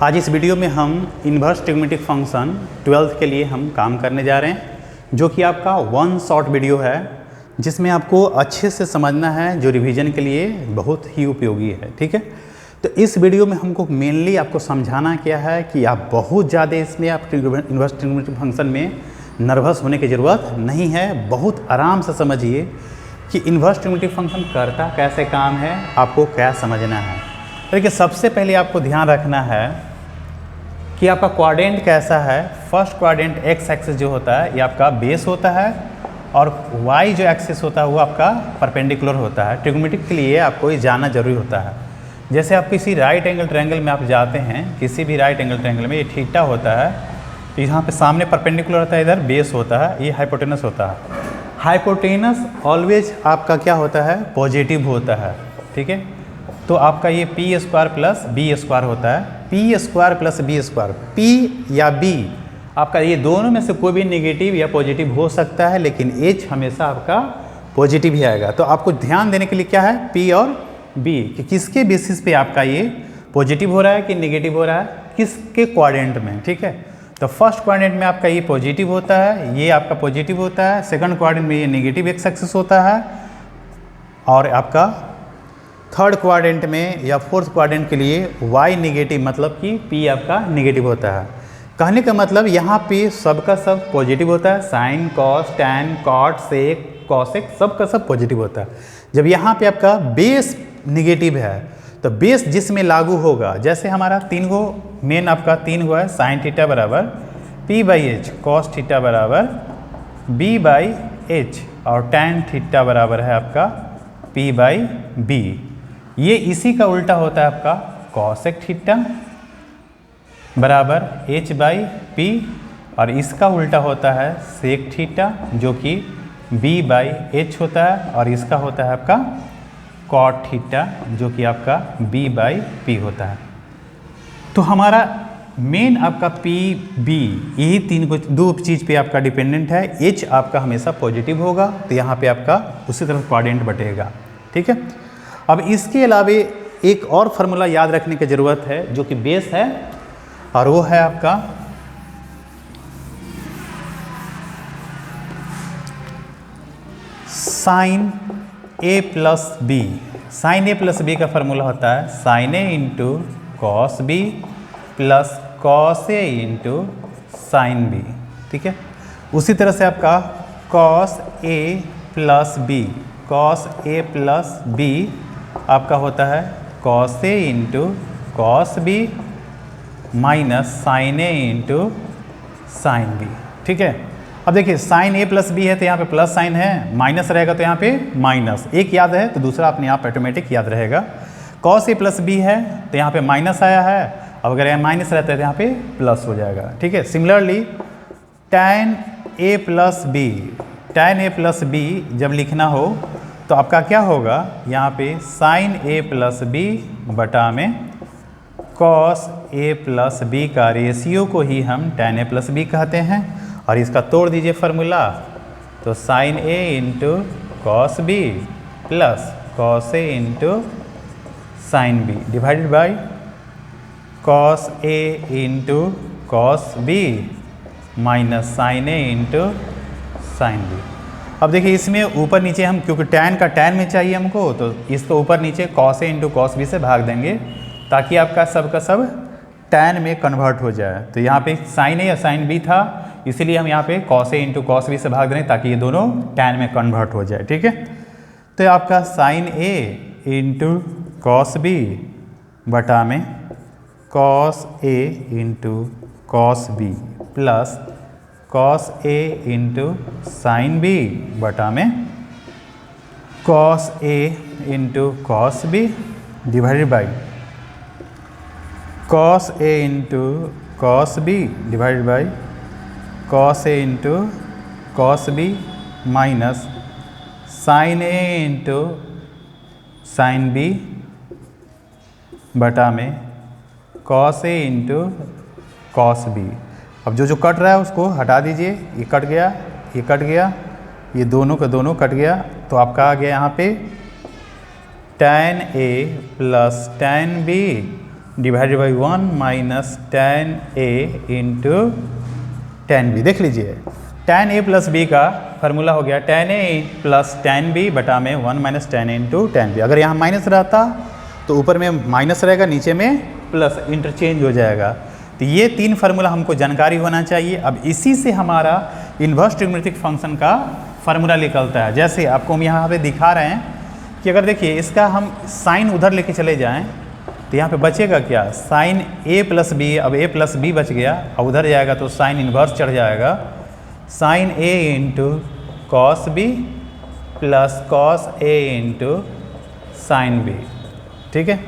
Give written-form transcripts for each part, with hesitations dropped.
आज इस वीडियो में हम इन्वर्स ट्रिग्नोमेट्रिक फंक्शन 12th के लिए हम काम करने जा रहे हैं, जो कि आपका वन शॉर्ट वीडियो है, जिसमें आपको अच्छे से समझना है, जो रिवीजन के लिए बहुत ही उपयोगी है। ठीक है, तो इस वीडियो में हमको मेनली आपको समझाना क्या है कि आप बहुत ज़्यादा इसमें आप इन्वर्स ट्रिग्नोमेट्रिक फंक्शन में नर्वस होने की ज़रूरत नहीं है। बहुत आराम से समझिए कि इन्वर्स ट्रिग्नोमेट्रिक फंक्शन करता कैसे काम है, आपको क्या समझना है। देखिए, सबसे पहले आपको ध्यान रखना है कि आपका क्वाड्रेंट कैसा है। फर्स्ट क्वाड्रेंट एक्स एक्सिस जो होता है ये आपका बेस होता है, और वाई जो एक्सिस होता है वो आपका परपेंडिकुलर होता है। ट्रिग्नोमेट्रिक के लिए आपको ये जानना जरूरी होता है। जैसे आप किसी राइट एंगल ट्रायंगल में आप जाते हैं, किसी भी राइट एंगल ट्रायंगल में ये थीटा होता है, तो यहाँ पे सामने परपेंडिकुलर होता है, इधर बेस होता है, ये हाइपोटेनस होता है। हाइपोटेनस ऑलवेज आपका क्या होता है, पॉजिटिव होता है। ठीक है, तो आपका ये P square plus B square होता है। P square plus B square, P या बी आपका ये दोनों में से कोई भी नेगेटिव या पॉजिटिव हो सकता है, लेकिन एच हमेशा आपका पॉजिटिव ही आएगा। तो आपको ध्यान देने के लिए क्या है, पी और बी, कि किसके बेसिस पे आपका ये पॉजिटिव हो रहा है कि नेगेटिव हो रहा है, किसके क्वाड्रेंट में। ठीक है, तो फर्स्ट क्वाड्रेंट में आपका ये पॉजिटिव होता है, ये आपका पॉजिटिव होता है। सेकंड क्वाड्रेंट में ये नेगेटिव एक्स एक्सिस होता है, और आपका थर्ड क्वाड्रेंट में या फोर्थ क्वाड्रेंट के लिए y नेगेटिव, मतलब कि p आपका नेगेटिव होता है। कहने का मतलब यहाँ पे सबका सब पॉजिटिव होता है। साइन, कॉस, टैन, कॉट, सेक, कॉसेक, सबका सब पॉजिटिव होता है। जब यहाँ पे आपका बेस नेगेटिव है, तो बेस जिसमें लागू होगा, जैसे हमारा तीन गो मेन आपका तीन गो है, साइन थीटा बराबर p by H, cos theta बराबर b बाई एच, और टैन थीटा बराबर है आपका p बाई बी। ये इसी का उल्टा होता है आपका कॉसेक थीटा बराबर h बाई पी, और इसका उल्टा होता है सेक थीटा, जो कि b बाई एच होता है, और इसका होता है आपका कॉट थीटा, जो कि आपका b बाई पी होता है। तो हमारा मेन आपका पी बी, यही तीन को दो चीज़ पे आपका डिपेंडेंट है। h आपका हमेशा पॉजिटिव होगा, तो यहाँ पे आपका उसी तरह क्वाड्रेंट बटेगा। ठीक है, अब इसके अलावे एक और फार्मूला याद रखने की ज़रूरत है, जो कि बेस है, और वो है आपका sine A plus B. Sine A plus B का फार्मूला होता है sine A into cos B plus cos A into sine B. ठीक है, उसी तरह से आपका cos A plus B, cos A plus B आपका होता है cos A into cos B minus sine A into sine B. ठीक है, अब देखिए साइन ए प्लस बी है तो यहाँ पे प्लस साइन है, माइनस रहेगा तो यहाँ पे माइनस। एक याद है तो दूसरा अपने आप ऑटोमेटिक याद रहेगा। कॉस ए प्लस बी है तो यहाँ पे माइनस आया है, अब अगर यहाँ माइनस रहता है तो यहाँ पे प्लस हो जाएगा। ठीक है, similarly tan A plus B, tan A plus B जब लिखना हो तो आपका क्या होगा, यहाँ पे साइन ए प्लस बी बटा में कॉस ए प्लस बी का रेशियो को ही हम टैन ए प्लस बी कहते हैं, और इसका तोड़ दीजिए फार्मूला, तो sine A into cos B plus cos A into sine B divided by cos A into cos B minus sine A into sine B. अब देखिए इसमें ऊपर नीचे हम, क्योंकि टैन का टैन में चाहिए हमको, तो इसको ऊपर नीचे cos A into cos B से भाग देंगे, ताकि आपका सब का सब टैन में कन्वर्ट हो जाए। तो यहाँ पे साइन ए या साइन बी था, इसीलिए हम यहाँ पे cos A into cos B से भाग देंगे, ताकि ये दोनों टैन में कन्वर्ट हो जाए। ठीक है, तो आपका sine A into cos B बटा में cos A into cos B plus cos A into sine B बटा में cos A into cos B divided by cos A into cos B divided by cos A into cos B minus sine A into sine B बटा में cos A into cos B. अब जो जो cut रहा है उसको हटा दीजिए, ये कट गया, ये कट गया, ये दोनों का दोनों कट गया, तो आपका आ गया यहाँ पे tan A plus tan B divided by 1 minus tan A into tan B। देख लीजिए tan A प्लस बी का फार्मूला हो गया tan A plus tan B बटा में 1 minus tan A into tan B। अगर यहाँ माइनस रहता तो ऊपर में माइनस रहेगा, नीचे में प्लस, इंटरचेंज हो जाएगा। तो ये तीन फार्मूला हमको जानकारी होना चाहिए। अब इसी से हमारा इन्वर्स ट्रिग्नोमेट्रिक फंक्शन का फार्मूला निकलता है। जैसे आपको हम यहाँ पे दिखा रहे हैं कि अगर देखिए इसका हम साइन उधर लेके चले जाएं तो यहाँ पे बचेगा क्या, साइन A प्लस बी। अब A प्लस बी बच गया, अब उधर जाएगा तो साइन इन्वर्स चढ़ जाएगा, sine A into cos B plus cos A into sine B. ठीक है,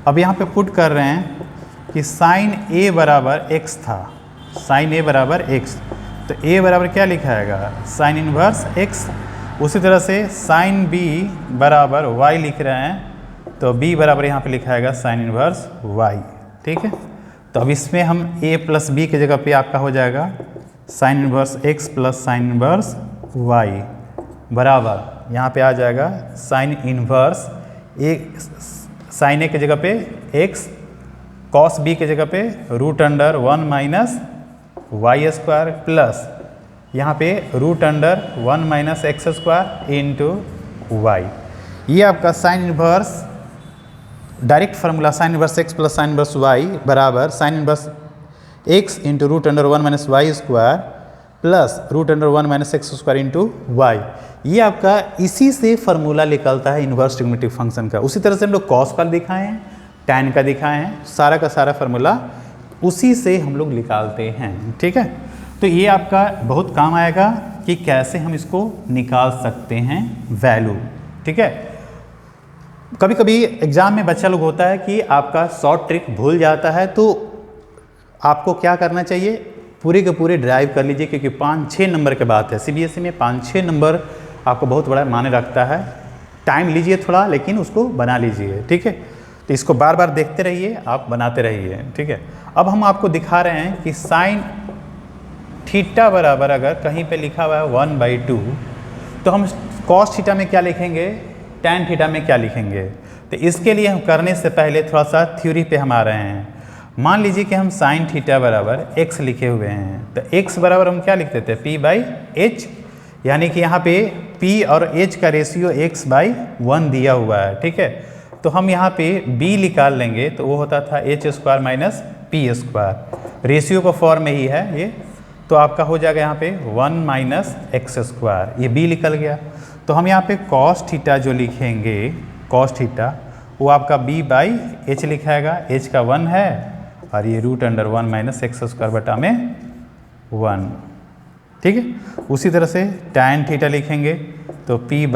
अब यहाँ पे पुट कर रहे हैं कि साइन A बराबर x था, साइन A बराबर x, तो A बराबर क्या लिखाएगा, साइन इन्वर्स x। उसी तरह से साइन B बराबर y लिख रहे हैं, तो B बराबर यहाँ पे लिखाएगा साइन इन्वर्स y। ठीक है, तो अब इसमें हम A प्लस बी की जगह पे आपका हो जाएगा sign inverse x plus sine inverse y बराबर यहाँ पे आ जाएगा साइन इन्वर्स साइन A की जगह पे x, कॉस B की जगह पे root under 1 minus Y square plus यहाँ पे root under 1 minus X square into Y. ये आपका sine inverse direct formula sine inverse x plus sine inverse y बराबर sine inverse x into root under 1 minus Y square plus root under 1 minus X square into Y. ये आपका इसी से formula निकलता है inverse trigonometric function का। उसी तरह से हम लोग कॉस का दिखाए हैं, tan का दिखाए हैं, सारा का सारा फार्मूला उसी से हम लोग निकालते हैं। ठीक है, तो ये आपका बहुत काम आएगा कि कैसे हम इसको निकाल सकते हैं वैल्यू। ठीक है, कभी कभी एग्जाम में बच्चा लोग होता है कि आपका शॉर्ट ट्रिक भूल जाता है, तो आपको क्या करना चाहिए, पूरे के पूरे ड्राइव कर लीजिए, क्योंकि 5-6 नंबर के बात है। CBSE में 5-6 नंबर आपको बहुत बड़ा माने रखता है। टाइम लीजिए थोड़ा, लेकिन उसको बना लीजिए। ठीक है, तो इसको बार बार देखते रहिए, आप बनाते रहिए। ठीक है, अब हम आपको दिखा रहे हैं कि साइन थीटा बराबर अगर कहीं पे लिखा हुआ है 1/2, तो हम कॉस थीटा में क्या लिखेंगे, टैन थीटा में क्या लिखेंगे। तो इसके लिए हम करने से पहले थोड़ा सा थ्योरी पे हम आ रहे हैं। मान लीजिए कि हम साइन थीटा बराबर x लिखे हुए हैं, तो x बराबर हम क्या लिख देते हैं, p/h, यानी कि यहाँ पे p और h का रेशियो x/1 दिया हुआ है। ठीक है, तो हम यहाँ पे b निकाल लेंगे, तो वो होता था h square minus p square, ratio का फॉर्म में ही है ये। तो आपका हो जाएगा यहाँ पे 1 माइनस एक्स स्क्वायर, ये b निकल गया। तो हम यहाँ पे कॉस थीटा जो लिखेंगे, कॉस थीटा, वो आपका b/h लिखाएगा, h का 1 है और ये root under 1 minus X square बटा में 1। ठीक है, उसी तरह से tan थीटा लिखेंगे, तो p/b,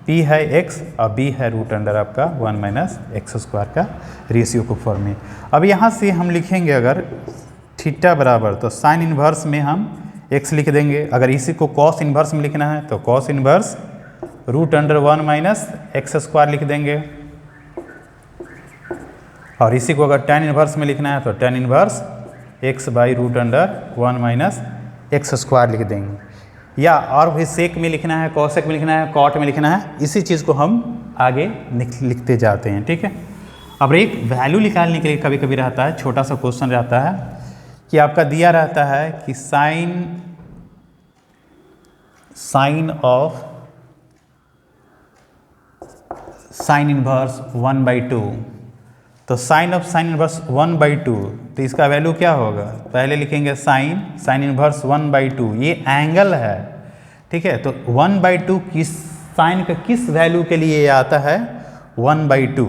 p है x और b है रूट अंडर आपका 1 माइनस एक्स स्क्वायर का रेशियो को फॉर्म में। अब यहाँ से हम लिखेंगे अगर थीटा बराबर, तो साइन इन्वर्स में हम x लिख देंगे। अगर इसी को कॉस इन्वर्स में लिखना है तो cos inverse root under 1 minus X square लिख देंगे, और इसी को अगर tan इन्वर्स में लिखना है तो tan inverse x by root under 1 minus X square लिख देंगे। या और भी सेक में लिखना है, कॉसेक में लिखना है, कॉट में लिखना है, इसी चीज़ को हम आगे लिखते जाते हैं। ठीक है, अब एक वैल्यू निकालने के लिए कभी कभी रहता है, छोटा सा क्वेश्चन रहता है कि आपका दिया रहता है कि साइन ऑफ साइन इन्वर्स 1/2, तो साइन ऑफ साइन इन्वर्स 1/2, तो इसका वैल्यू क्या होगा, पहले लिखेंगे साइन इन्वर्स 1/2, ये एंगल है। ठीक है, तो 1/2 किस साइन का किस वैल्यू के लिए आता है, 1/2।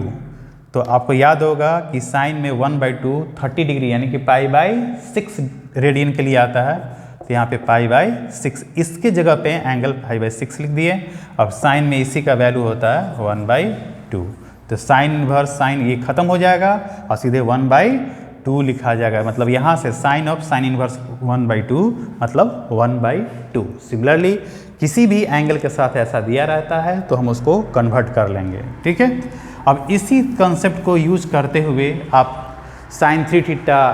तो आपको याद होगा कि साइन में 1/2 30 डिग्री यानी कि π/6 रेडियन के लिए आता है, तो यहाँ पे π/6, इसके जगह पे एंगल π/6 लिख दिए। अब साइन में इसी का वैल्यू होता है 1/2, तो साइन इन्वर्स साइन ये खत्म हो जाएगा और सीधे 1/2 लिखा जाएगा। मतलब यहाँ से साइन ऑफ साइन इन्वर्स 1/2 मतलब 1/2। सिमिलरली किसी भी एंगल के साथ ऐसा दिया रहता है तो हम उसको कन्वर्ट कर लेंगे। ठीक है, अब इसी कंसेप्ट को यूज करते हुए आप sine 3 theta,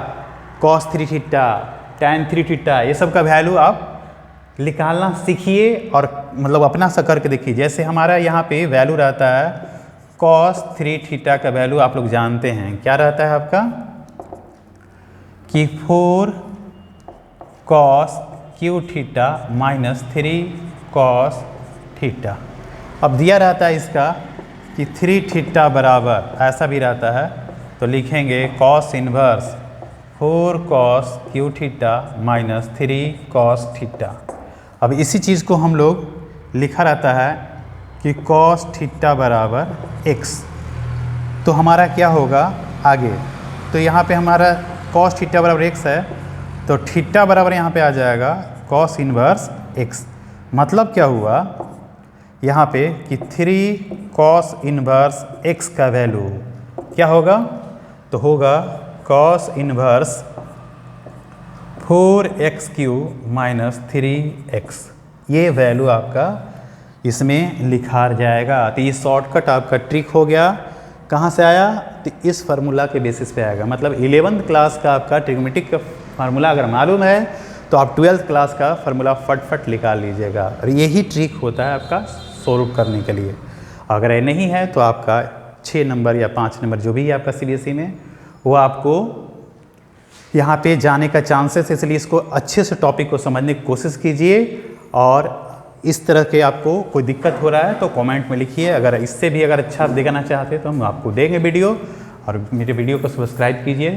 cos 3 theta, tan 3 theta, ये सब का वैल्यू आप निकालना सीखिए और मतलब अपना सा करके देखिए। जैसे हमारा यहाँ पे वैल्यू रहता है कॉस 3 थीटा का वैल्यू आप लोग जानते हैं क्या रहता है आपका कि 4 cos Q theta minus 3 cos theta. अब दिया रहता है इसका कि 3 थीटा बराबर ऐसा भी रहता है तो लिखेंगे cos inverse 4 cos Q theta minus 3 cos theta. अब इसी चीज़ को हम लोग लिखा रहता है कि कॉस थीटा बराबर x। तो हमारा क्या होगा आगे, तो यहाँ पे हमारा कॉस थीटा बराबर x है तो थीटा बराबर यहाँ पे आ जाएगा कॉस इनवर्स x। मतलब क्या हुआ यहाँ पे कि 3 कॉस इनवर्स x का वैल्यू क्या होगा, तो होगा cos inverse 4x³ minus 3x। ये वैल्यू आपका इसमें लिखा जाएगा। तो ये शॉर्टकट आपका ट्रिक हो गया। कहाँ से आया, तो इस फार्मूला के बेसिस पे आएगा। मतलब 11th क्लास का आपका ट्रिग्नोमेट्रिक का फार्मूला अगर मालूम है तो आप 12th क्लास का फार्मूला फट निकाल लीजिएगा। और यही ट्रिक होता है आपका सॉल्व करने के लिए। अगर ये नहीं है तो आपका 6 नंबर या 5 नंबर जो भी है आपका CBSE में वो आपको यहाँ पे जाने का चांसेस। इसलिए इसको अच्छे से टॉपिक को समझने की कोशिश कीजिए। और इस तरह के आपको कोई दिक्कत हो रहा है तो कमेंट में लिखिए। अगर इससे भी अगर अच्छा आप दिखाना चाहते हैं तो हम आपको देंगे वीडियो। और मेरे वीडियो को सब्सक्राइब कीजिए।